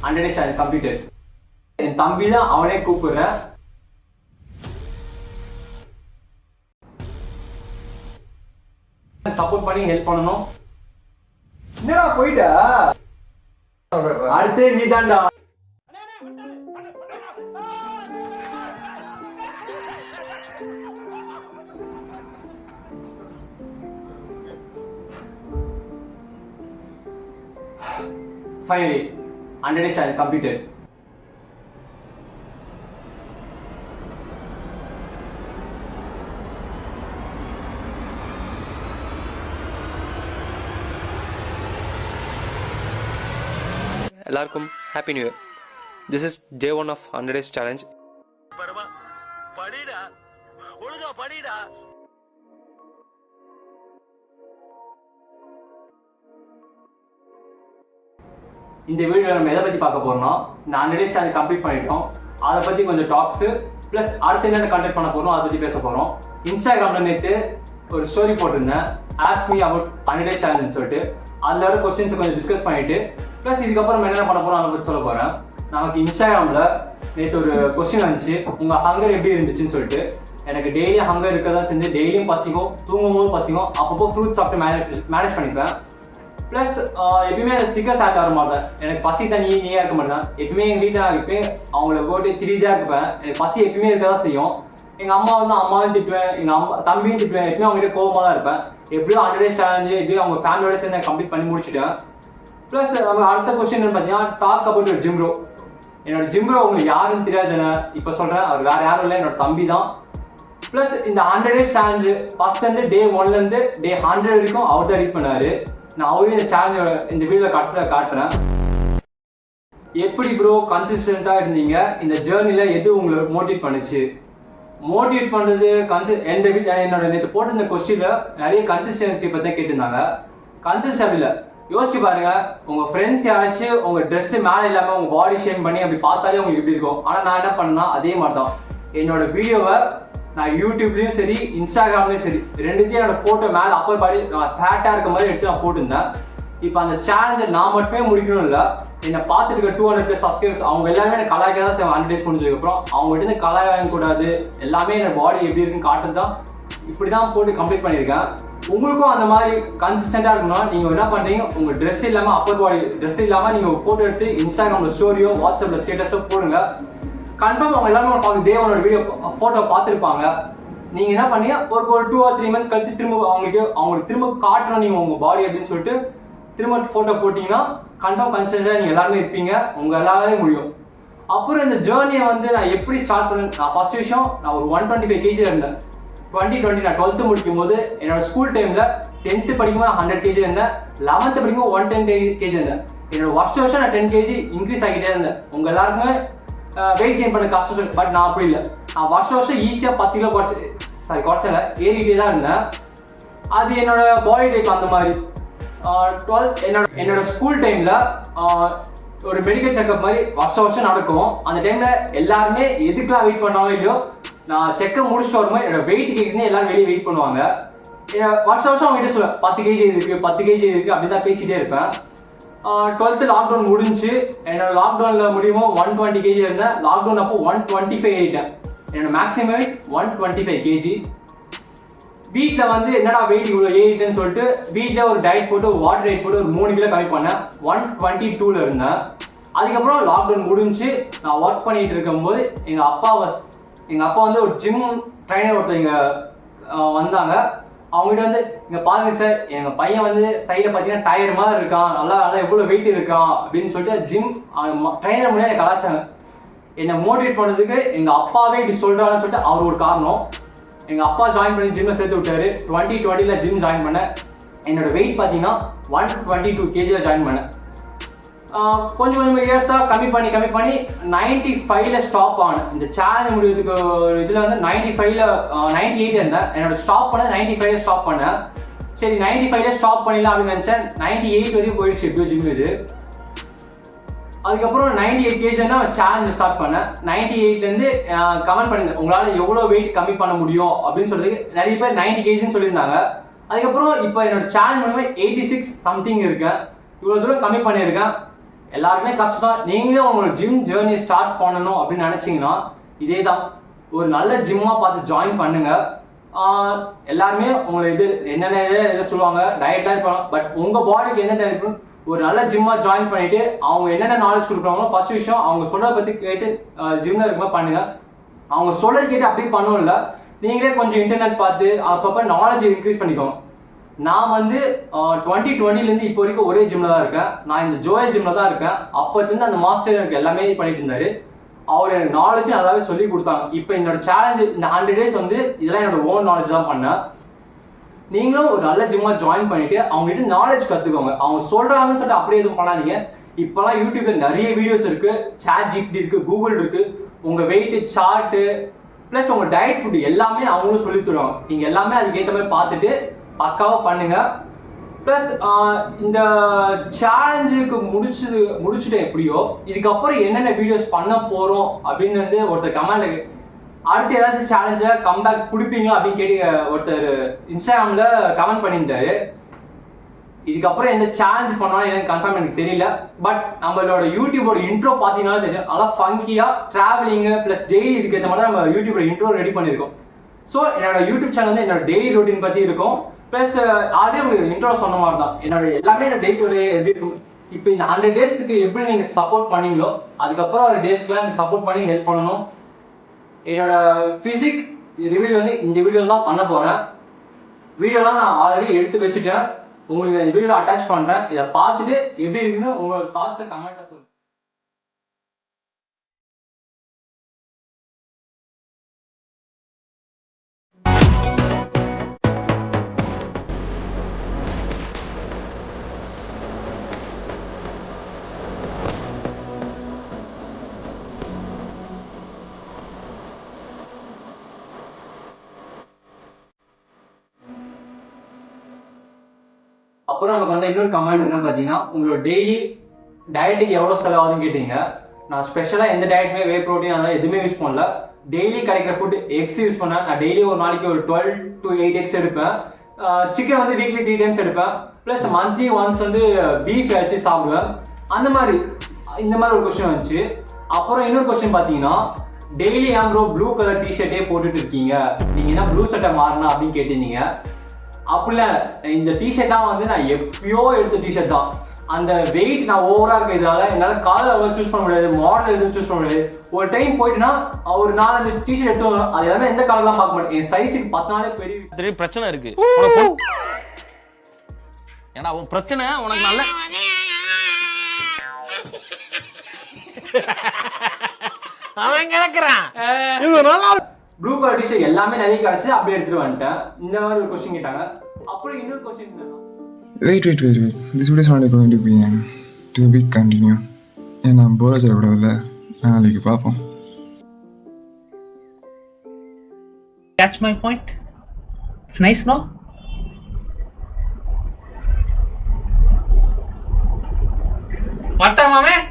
100 days challenge completed. என் தம்பி தான் அவனே கூப்பிடுறேன். சப்போர்ட் பண்ணி ஹெல்ப் பண்ணணும். என்னடா போயிட்ட? அடுத்து நீ தான்டா. Finally, 100 days challenge completed. எல்லாருக்கும் happy new year. This is day 1 of 100 days challenge. படிடா ஒழுங்கா படிடா. இந்த வீடியோவில் நம்ம எதை பற்றி பார்க்க போகிறோம்னா, இந்த 100 days challenge கம்ப்ளீட் பண்ணிட்டோம், அதை பற்றி கொஞ்சம் டாக்ஸு ப்ளஸ் அடுத்து என்னென்ன கண்டக்ட் பண்ண போகிறோம் அதை பற்றி பேச போகிறோம். இன்ஸ்டாகிராமில் நேற்று ஒரு ஸ்டோரி போட்டிருந்தேன், ask me about 100 days challenge சொல்லிட்டு. அதில் வர கொஸ்டின்ஸை கொஞ்சம் டிஸ்கஸ் பண்ணிவிட்டு ப்ளஸ் இதுக்கப்புறம் என்னென்ன பண்ண போகிறோம் அதை பற்றி சொல்ல போகிறேன். நமக்கு இன்ஸ்டாகிராமில் நேற்று ஒரு கொஸ்டின் வந்துச்சு, உங்கள் ஹங்கர் எப்படி இருந்துச்சுன்னு சொல்லிட்டு. எனக்கு டெய்லியும் ஹங்கர் இருக்க தான் செஞ்சு டெய்லியும் பசிக்கும், தூங்கும் போது பசிக்கும், அப்பப்போ ஃப்ரூட்ஸ் சாப்பிட்டு மேனேஜ் பண்ணிப்பேன். ப்ளஸ் எப்பயுமே அந்த ஸ்டிக்கர்ஸ் ஆட் வர மாட்டேன், எனக்கு பசி தான் நீயாக இருக்க மாட்டேன். எப்பயுமே எங்கள் வீட்டில் நான் எப்பயுமே அவங்கள போட்டு திடீர்தான் இருப்பேன், எனக்கு பசி எப்பயுமே இருக்க தான் செய்யும். எங்கள் அம்மா வந்து அம்மாவும் திட்டுவேன், எங்கள் தம்பியும் திட்டுவேன், எப்பயுமே அவங்ககிட்ட கோவமாக தான் இருப்பேன். எப்படியும் 100 days challenge எப்படியும் அவங்க ஃபேமிலியோட சேர்ந்து நான் கம்ப்ளீட் பண்ணி முடிச்சுட்டேன். ப்ளஸ் நம்ம அடுத்த கொஸ்டின் பார்த்தீங்கன்னா, டாக் அபவுட் ஒரு ஜிம்ரோ. என்னோட ஜிம்ரோ உங்களுக்கு யாருன்னு தெரியாதுன்னு இப்போ சொல்கிறேன், அவர் வேறு யாரும் இல்லை, என்னோட தம்பி தான். ப்ளஸ் இந்த 100 days challenge ஃபர்ஸ்ட்லேருந்து டே 1லேருந்து டே 100 வரைக்கும் அவர் தான் ரீட் பண்ணார். நான் அவரையும் இந்த சேலஞ்சோட இந்த வீடியோவில் கடைசியில் காட்டுறேன். எப்படி ப்ரோ கன்சிஸ்டண்ட்டாக இருந்தீங்க, இந்த ஜேர்னியில் எது உங்களை மோட்டிவேட் பண்ணுச்சு? மோட்டிவேட் பண்ணுறது என்னோட நேற்று போட்டிருந்த கொஸ்டினில் நிறைய கன்சிஸ்டன்சி பற்றி தான் கேட்டிருந்தாங்க. கன்சிஸ்டன்ட் இல்லை, யோசிச்சு பாருங்க, உங்கள் ஃப்ரெண்ட்ஸ் யாராச்சும் உங்கள் ட்ரெஸ்ஸு மேலே இல்லாமல் உங்கள் பாடி ஷேம் பண்ணி அப்படி பார்த்தாலே உங்களுக்கு எப்படி இருக்கும். ஆனால் நான் என்ன பண்ணேன்னா அதே மாதிரி தான் என்னோட வீடியோவை நான் யூடியூப்லேயும் சரி இன்ஸ்டாகிராம்லேயும் சரி ரெண்டுத்தையும் என்னோட ஃபோட்டோ மேலே அப்பர் பாடி நான் ஃபேட்டாக இருக்க மாதிரி எடுத்து நான் போட்டிருந்தேன். இப்போ அந்த சேலஞ்சை நான் மட்டுமே முடிக்கணும் இல்லை, என்னை பார்த்துட்டு இருக்க 200+ சப்ஸ்கிரைபர்ஸ் அவங்க எல்லாமே எனக்கு கலாய்க்க தான் செய்வாங்க. 100 days முடிஞ்சதுக்கப்புறம் அவங்ககிட்ட இருந்து கலாய் வாங்கக்கூடாது, எல்லாமே என்னோட பாடி எப்படி இருக்குன்னு காட்டுறது தான் இப்படி தான் போட்டு கம்ப்ளீட் பண்ணியிருக்கேன். உங்களுக்கும் அந்த மாதிரி கன்சிஸ்டண்டாக இருக்கணும்னா நீங்கள் என்ன பண்ணுறீங்க, உங்கள் ட்ரெஸ் இல்லாமல் அப்பர் பாடி ட்ரெஸ் இல்லாமல் நீங்கள் ஒரு ஃபோட்டோ எடுத்து இன்ஸ்டாகிராமில் ஸ்டோரியோ வாட்ஸ்அப்பில் ஸ்டேட்டஸோ போடுங்க. கன்ஃபார்ம் அவங்க எல்லாமே ஒரு தேவனோட வீடியோ ஃபோட்டோ பார்த்துருப்பாங்க. நீங்கள் என்ன பண்ணீங்க, ஒரு 2 or 3 months கழிச்சு திரும்ப அவங்களுக்கு திரும்ப காட்டணும் நீங்கள் உங்கள் பாடி அப்படின்னு சொல்லிட்டு திரும்ப ஃபோட்டோ போட்டிங்கன்னா கன்ஃபார்ம் கன்சிஸ்டண்டாக நீங்கள் எல்லாருமே இருப்பீங்க, உங்கள் எல்லாமே முடியும். அப்புறம் இந்த ஜேர்னியை வந்து நான் எப்படி ஸ்டார்ட் பண்ணேன், நான் ஃபர்ஸ்ட் விஷயம் நான் ஒரு 125 kg இருந்தேன். 2020 நான் 12th முடிக்கும் போது என்னோட ஸ்கூல் டைமில் 10th படிக்கும்போது 100 kg இருந்தேன், 11th படிக்கும்போது 110 kg இருந்தேன். என்னோட வருஷம் நான் 10 kg இன்க்ரீஸ் ஆகிட்டே இருந்தேன். உங்கள் எல்லாருக்குமே வெயிட் கெயின் பண்ண கஷ்டம், பட் நான் அப்படி இல்லை, நான் வருஷம் ஈஸியாக 10 கிலோ குறைச்சல ஏறிக்கிட்டே தான் இருந்தேன். அது என்னோட பாடி டைப் அந்த மாதிரி. 12th என்னோட ஸ்கூல் டைமில் ஒரு மெடிக்கல் செக்அப் மாதிரி வருஷம் நடக்கும். அந்த டைமில் எல்லாருமே எதுக்கெல்லாம் வெயிட் பண்ணுறாங்களோ இல்லையோ, நான் செக்அப் முடிச்சுட்டு வரும்போது என்னோட வெயிட் கேட்குன்னு எல்லாரும் வெளியே வெயிட் பண்ணுவாங்க. வருஷம் அவங்ககிட்ட சொல்லுவேன் 10 kg இருக்குது 10 kg இருக்குது அப்படி தான் பேசிகிட்டே இருப்பேன். 12th லாக்டவுன் முடிஞ்சு என்னோட லாக்டவுனில் முடியும் 120 kg இருந்தேன். லாக்டவுன் அப்போ 125 ஆகிட்டேன். என்னோட மேக்ஸிமம் வெயிட் 125 kg. வீட்டில் வந்து என்னடா வெயிட் இவ்வளோ ஏறிட்டேன்னு சொல்லிட்டு வீட்டில் ஒரு டயட் போட்டு வாட்டர் டயட் போட்டு ஒரு 3 கிலோ கம்மி பண்ணேன். 122ல் இருந்தேன். அதுக்கப்புறம் லாக்டவுன் முடிஞ்சு நான் ஒர்க் பண்ணிகிட்டு இருக்கும்போது எங்கள் அப்பா வந்து ஒரு ஜிம் ட்ரைனர் ஒருத்தவங்க வந்தாங்க. அவங்ககிட்ட வந்து இங்கே பாருங்க சார், எங்கள் பையன் வந்து சைடில் பார்த்தீங்கன்னா டயர் மாதிரி இருக்கான், நல்லா எவ்வளோ வெயிட் இருக்கான் அப்படின்னு சொல்லிட்டு ஜிம் ட்ரைனர் முன்னாடி எனக்கு கலாச்சாங்க. என்னை மோட்டிவேட் பண்ணுறதுக்கு எங்கள் அப்பாவே இப்படி சொல்கிறான்னு சொல்லிட்டு அவர் ஒரு காரணம். எங்கள் அப்பா ஜாயின் பண்ணி ஜிம்மை சேர்த்து விட்டாரு. 2020ல் ஜிம் ஜாயின் பண்ணேன். என்னோட வெயிட் பார்த்தீங்கன்னா 122 kgல ஜாயின் பண்ணேன். கொஞ்சம் இயர்ஸாக கம்மி பண்ணி 95ல் ஸ்டாப் ஆனேன். இந்த சேலஞ்ச் முடிவுக்கு இதில் வந்து 98 இருந்தேன். என்னோட ஸ்டாப் பண்ண 95ல் ஸ்டாப் பண்ணேன். சரி 95ல் ஸ்டாப் பண்ணிடலாம் அப்படின்னு நினச்சேன். 98 வரைக்கும் போயிடுச்சு இப்போ ஜிம் இது. அதுக்கப்புறம் 98 kg சேலஞ்ச் ஸ்டார்ட் பண்ணேன். 98லேருந்து கமெண்ட் பண்ணுங்க உங்களால் எவ்வளோ வெயிட் கம்மி பண்ண முடியும் அப்படின்னு சொல்றதுக்கு நிறைய பேர் 90 kgன்னு சொல்லியிருந்தாங்க. அதுக்கப்புறம் இப்போ என்னோட சேலஞ்ச் மூலமே 86 சம்திங் இருக்கேன். இவ்வளோ தூரம் கம்மி பண்ணியிருக்கேன். எல்லாருமே கஷ்டம். நீங்களும் உங்களோட ஜிம் ஜேர்னி ஸ்டார்ட் பண்ணணும் அப்படின்னு நினைச்சீங்கன்னா இதே தான், ஒரு நல்ல ஜிம்மா பார்த்து ஜாயின் பண்ணுங்க. எல்லாருமே உங்களை இது என்னென்ன இதை சொல்லுவாங்க, டயட்லாம் இருப்பாங்க. பட் உங்கள் பாடிக்கு என்ன டைப் ஒரு நல்ல ஜிம்மா ஜாயின் பண்ணிட்டு அவங்க என்னென்ன நாலேஜ் கொடுக்குறாங்களோ ஃபர்ஸ்ட் விஷயம் அவங்க சொல்றதை பற்றி கேட்டு ஜிம்ல இருக்கும்போது பண்ணுங்க. அவங்க சொல்றதை கேட்டு அப்படி பண்ணவும் இல்லை, நீங்களே கொஞ்சம் இன்டர்நெட் பார்த்து அப்பப்போ நாலேஜ் இன்க்ரீஸ் பண்ணிக்கோங்க. நான் வந்து 2020 இப்போ வரைக்கும் ஒரே ஜிம்ல தான் இருக்கேன். நான் இந்த ஜோயல் ஜிம்ல தான் இருக்கேன். அப்போத்துலேருந்து அந்த மாஸ்டர் எனக்கு எல்லாமே பண்ணிட்டு இருந்தாரு. அவர் எனக்கு நாலேஜ் நல்லாவே சொல்லி கொடுத்தாங்க. இப்போ என்னோட சேலஞ்சு இந்த 100 days வந்து இதெல்லாம் என்னோட ஓன் நாலேஜ் தான் பண்ணேன். நீங்களும் ஒரு நல்ல ஜிம்மா ஜாயின் பண்ணிட்டு அவங்ககிட்ட நாலேஜ் கற்றுக்கோங்க. அவங்க சொல்றாங்கன்னு சொல்லிட்டு அப்படியே எதுவும் பண்ணாதீங்க. இப்போலாம் யூடியூப்ல நிறைய வீடியோஸ் இருக்கு, ChatGPT இருக்கு, கூகுள் இருக்கு. உங்க வெயிட் சார்ட்டு ப்ளஸ் உங்க டயட் ஃபுட் எல்லாமே அவங்களும் சொல்லி தருவாங்க. நீங்க எல்லாமே அதுக்கேற்ற மாதிரி பார்த்துட்டு பக்காவா பண்ணுங்க. ப்ளஸ் இந்த சேலஞ்சுக்கு முடிச்சுட்டேன் எப்படியோ. இதுக்கப்புறம் என்னென்ன வீடியோஸ் பண்ண போறோம் அப்படின்னு வந்து ஒருத்தர் கமெண்ட் அடுத்து ஏதாச்சும் சேலஞ்சை கம்பேக் கொடுப்பீங்களா அப்படின்னு கேட்டு ஒருத்தர் இன்ஸ்டாகிராம்ல கமெண்ட் பண்ணியிருந்தாரு. இதுக்கப்புறம் எந்த சேலஞ்ச் பண்ணாலும் எனக்கு கன்ஃபார்ம் எனக்கு தெரியல. பட் நம்மளோட யூடியூபோட இன்ட்ரோ பார்த்தீங்கன்னாலும் தெரியும், நல்லா ஃபங்கியா டிராவலிங்கு ப்ளஸ் டெய்லி இதுக்கேற்ற மாதிரி நம்ம யூடியூபோட இன்ட்ரோ ரெடி பண்ணியிருக்கோம். ஸோ என்னோட யூடியூப் சேனல் வந்து என்னோட டெய்லி ரொட்டீன் பற்றி இருக்கும். ப்ளஸ் அதே உங்களுக்கு இன்ட்ரோ சொன்ன மாதிரி தான் என்னோட எல்லாமே என்னோட டெய்லி எப்படி இருக்கும். இப்போ இந்த 100 daysக்கு எப்படி நீங்கள் சப்போர்ட் பண்ணீங்களோ அதுக்கப்புறம் ஒரு டேஸ்க்குலாம் நீங்கள் சப்போர்ட் பண்ணி ஹெல்ப் பண்ணணும். என்னோட ஃபிசிக் ரிவ்யூ வந்து இந்த வீடியோவில் தான் பண்ண போகிறேன். வீடியோலாம் நான் ஆல்ரெடி எடுத்து வச்சுட்டேன், உங்களுக்கு இந்த வீடியோ அட்டாச் பண்ணுறேன். இதை பார்த்துட்டு எப்படி இருக்குன்னு உங்களோட தாட்ஸை கமெண்ட்டாக சொல்லுங்கள். அப்புறம் நமக்கு வந்து இன்னொரு கமெண்ட் என்ன பார்த்தீங்கன்னா, உங்களோட டெய்லி டயட்டுக்கு எவ்வளோ செலவாகுதுன்னு கேட்டீங்க. நான் ஸ்பெஷலாக எந்த டயட்டுமே வே ப்ரோட்டீன் அதெல்லாம் எதுவுமே யூஸ் பண்ணல. டெய்லி கிடைக்கிற ஃபுட் எக்ஸ் யூஸ் பண்ணேன். நான் டெய்லி ஒரு நாளைக்கு ஒரு 12 to 8 eggs எடுப்பேன். சிக்கன் வந்து வீக்லி 3 times எடுப்பேன். ப்ளஸ் மந்த்லி ஒன்ஸ் வந்து பீஃப் வச்சு சாப்பிடுவேன். அந்த மாதிரி இந்த மாதிரி ஒரு கொஸ்டின் வந்துச்சு. அப்புறம் இன்னொரு கொஸ்டின் பார்த்தீங்கன்னா, டெய்லி ஏன் ப்ரோ ப்ளூ கலர் டிஷர்ட்டே போட்டுட்டு இருக்கீங்க, நீங்கள் என்ன ப்ளூ சட்டை மாறினா அப்படின்னு கேட்டிருந்தீங்க. அப்படிலாம் இந்த டிஷர்ட்லாம் வந்து நான் எப்பயோ எடுத்த டிஷர்ட் தான். அந்த வெயிட் நான் ஓவரா இருக்கிறதால என்னால் கலர் சூஸ் பண்ண முடியாது, மாடல் எதுவும் சூஸ் பண்ண முடியாது. ஒரு டைம் போயிட்டுனா ஒரு 4-5 டிஷர்ட் எடுத்து வரும். அது எல்லாமே எந்த கலர்லாம் பார்க்க மாட்டேன். என் சைஸுக்கு 10 நாளே பெரிய பிரச்சனை இருக்கு. ஏன்னா உன் பிரச்சனை உனக்கு நல்ல அவன் கிடக்குறான். ப்ளூ கலர் டிஷர்ட் எல்லாமே நிறைய கிடைச்சி அப்படியே எடுத்துட்டு வந்துட்டேன். இந்த மாதிரி ஒரு கொஸ்டின் கேட்டாங்க. அப்புறம் இன்னொரு question Wait. This video is not going to be too big continue. ஏன்னா போர சொல்லக்கூடாதுல்ல, நாளைக்கு பார்ப்போம். Catch my point? It's nice, no? What time, mame?